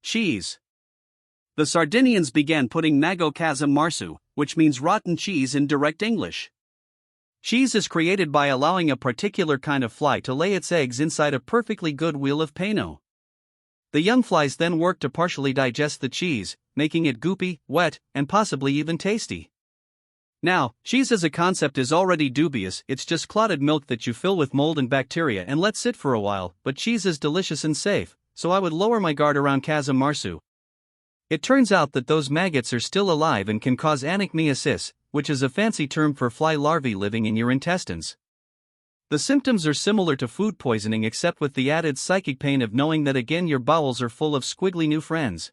Cheese. The Sardinians began putting mago casum marsu, which means rotten cheese in direct English. Cheese is created by allowing a particular kind of fly to lay its eggs inside a perfectly good wheel of pano. The young flies then work to partially digest the cheese, making it goopy, wet, and possibly even tasty. Now, cheese as a concept is already dubious. It's just clotted milk that you fill with mold and bacteria and let sit for a while, but cheese is delicious and safe, so I would lower my guard around casum marsu. It turns out that those maggots are still alive and can cause anancomyiosis, which is a fancy term for fly larvae living in your intestines. The symptoms are similar to food poisoning except with the added psychic pain of knowing that again your bowels are full of squiggly new friends.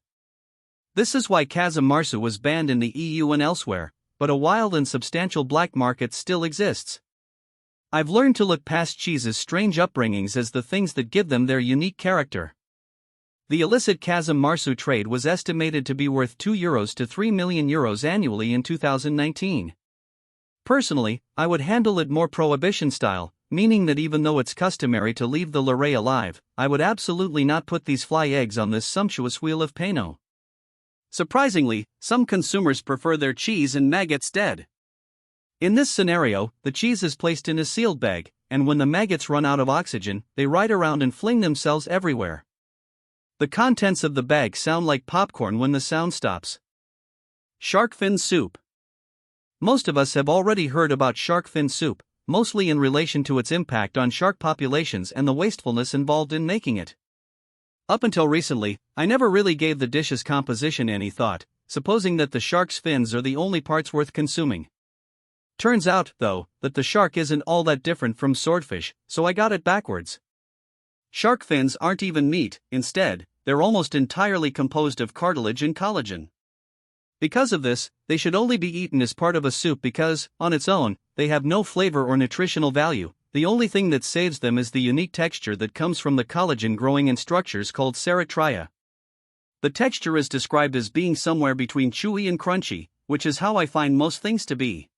This is why casum marsu was banned in the EU and elsewhere, but a wild and substantial black market still exists. I've learned to look past cheese's strange upbringings as the things that give them their unique character. The illicit casum marsu trade was estimated to be worth €2 to €3 million annually in 2019. Personally, I would handle it more prohibition style, meaning that even though it's customary to leave the larvae alive, I would absolutely not put these fly eggs on this sumptuous wheel of pano. Surprisingly, some consumers prefer their cheese and maggots dead. In this scenario, the cheese is placed in a sealed bag, and when the maggots run out of oxygen, they ride around and fling themselves everywhere. The contents of the bag sound like popcorn when the sound stops. Shark fin soup. Most of us have already heard about shark fin soup, mostly in relation to its impact on shark populations and the wastefulness involved in making it. Up until recently, I never really gave the dish's composition any thought, supposing that the shark's fins are the only parts worth consuming. Turns out, though, that the shark isn't all that different from swordfish, so I got it backwards. Shark fins aren't even meat. Instead, they're almost entirely composed of cartilage and collagen. Because of this, they should only be eaten as part of a soup because, on its own, they have no flavor or nutritional value. The only thing that saves them is the unique texture that comes from the collagen growing in structures called ceratria. The texture is described as being somewhere between chewy and crunchy, which is how I find most things to be.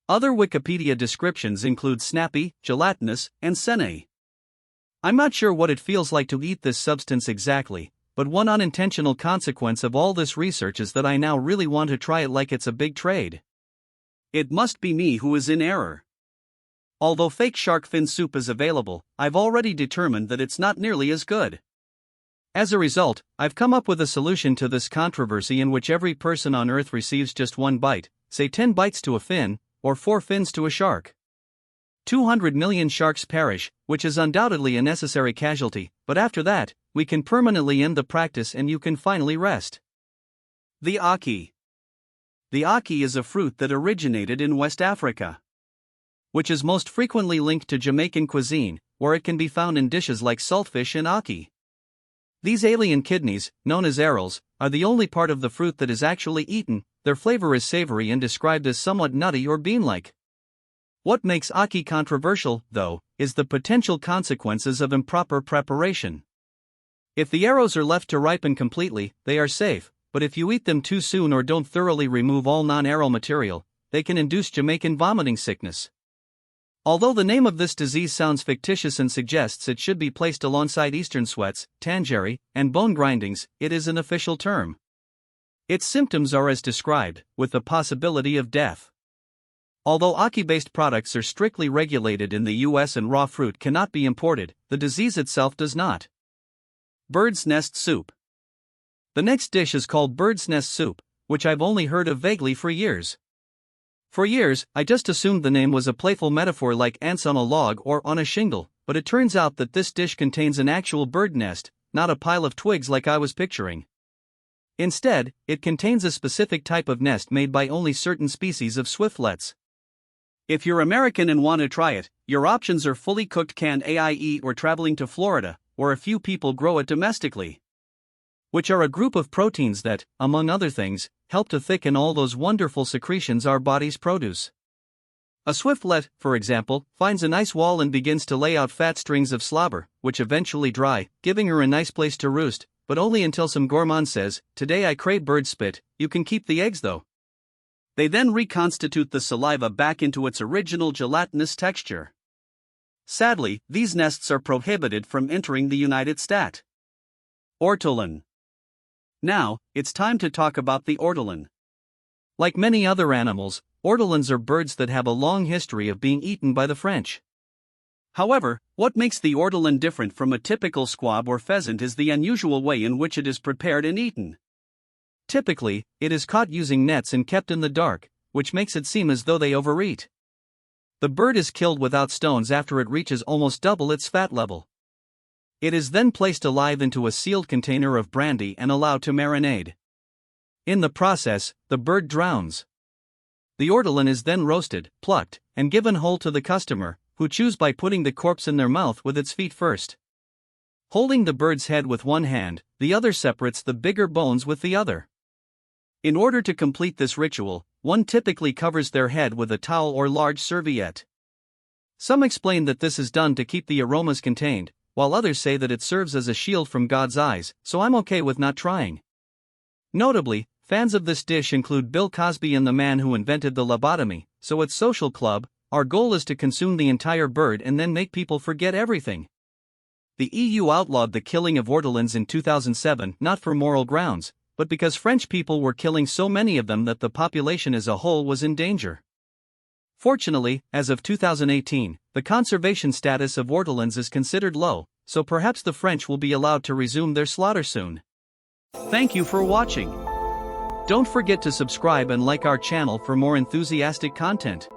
Other Wikipedia descriptions include snappy, gelatinous, and sene. I'm not sure what it feels like to eat this substance exactly, but one unintentional consequence of all this research is that I now really want to try it like it's a big trade. It must be me who is in error. Although fake shark fin soup is available, I've already determined that it's not nearly as good. As a result, I've come up with a solution to this controversy in which every person on Earth receives just one bite, say 10 bites to a fin, or 4 fins to a shark. 200 million sharks perish, which is undoubtedly a necessary casualty, but after that, we can permanently end the practice and you can finally rest. The ackee. The ackee is a fruit that originated in West Africa, which is most frequently linked to Jamaican cuisine, where it can be found in dishes like saltfish and ackee. These alien kidneys, known as arils, are the only part of the fruit that is actually eaten. Their flavor is savory and described as somewhat nutty or bean-like. What makes ackee controversial, though, is the potential consequences of improper preparation. If the arrows are left to ripen completely, they are safe, but if you eat them too soon or don't thoroughly remove all non-arrow material, they can induce Jamaican vomiting sickness. Although the name of this disease sounds fictitious and suggests it should be placed alongside Eastern sweats, tangerine, and bone grindings, it is an official term. Its symptoms are as described, with the possibility of death. Although ackee-based products are strictly regulated in the US and raw fruit cannot be imported, the disease itself does not. Bird's nest soup. The next dish is called bird's nest soup, which I've only heard of vaguely for years. For years, I just assumed the name was a playful metaphor like ants on a log or on a shingle, but it turns out that this dish contains an actual bird nest, not a pile of twigs like I was picturing. Instead, it contains a specific type of nest made by only certain species of swiftlets. If you're American and want to try it, your options are fully cooked canned AIE or traveling to Florida, where a few people grow it domestically, which are a group of proteins that, among other things, help to thicken all those wonderful secretions our bodies produce. A swiftlet, for example, finds a nice wall and begins to lay out fat strings of slobber, which eventually dry, giving her a nice place to roost, but only until some gourmand says, "Today I crave bird spit, you can keep the eggs though." They then reconstitute the saliva back into its original gelatinous texture. Sadly, these nests are prohibited from entering the United States. Ortolan. Now, it's time to talk about the ortolan. Like many other animals, ortolans are birds that have a long history of being eaten by the French. However, what makes the ortolan different from a typical squab or pheasant is the unusual way in which it is prepared and eaten. Typically, it is caught using nets and kept in the dark, which makes it seem as though they overeat. The bird is killed without stones after it reaches almost double its fat level. It is then placed alive into a sealed container of brandy and allowed to marinade. In the process, the bird drowns. The ortolan is then roasted, plucked, and given whole to the customer, who chews by putting the corpse in their mouth with its feet first. Holding the bird's head with one hand, the other separates the bigger bones with the other. In order to complete this ritual, one typically covers their head with a towel or large serviette. Some explain that this is done to keep the aromas contained, while others say that it serves as a shield from God's eyes, so I'm okay with not trying. Notably, fans of this dish include Bill Cosby and the man who invented the lobotomy, so at Social Club, our goal is to consume the entire bird and then make people forget everything. The EU outlawed the killing of ortolans in 2007 not for moral grounds, but because French people were killing so many of them that the population as a whole was in danger. Fortunately, as of 2018, the conservation status of ortolans is considered low, so perhaps the French will be allowed to resume their slaughter soon. Thank you for watching. Don't forget to subscribe and like our channel for more enthusiastic content.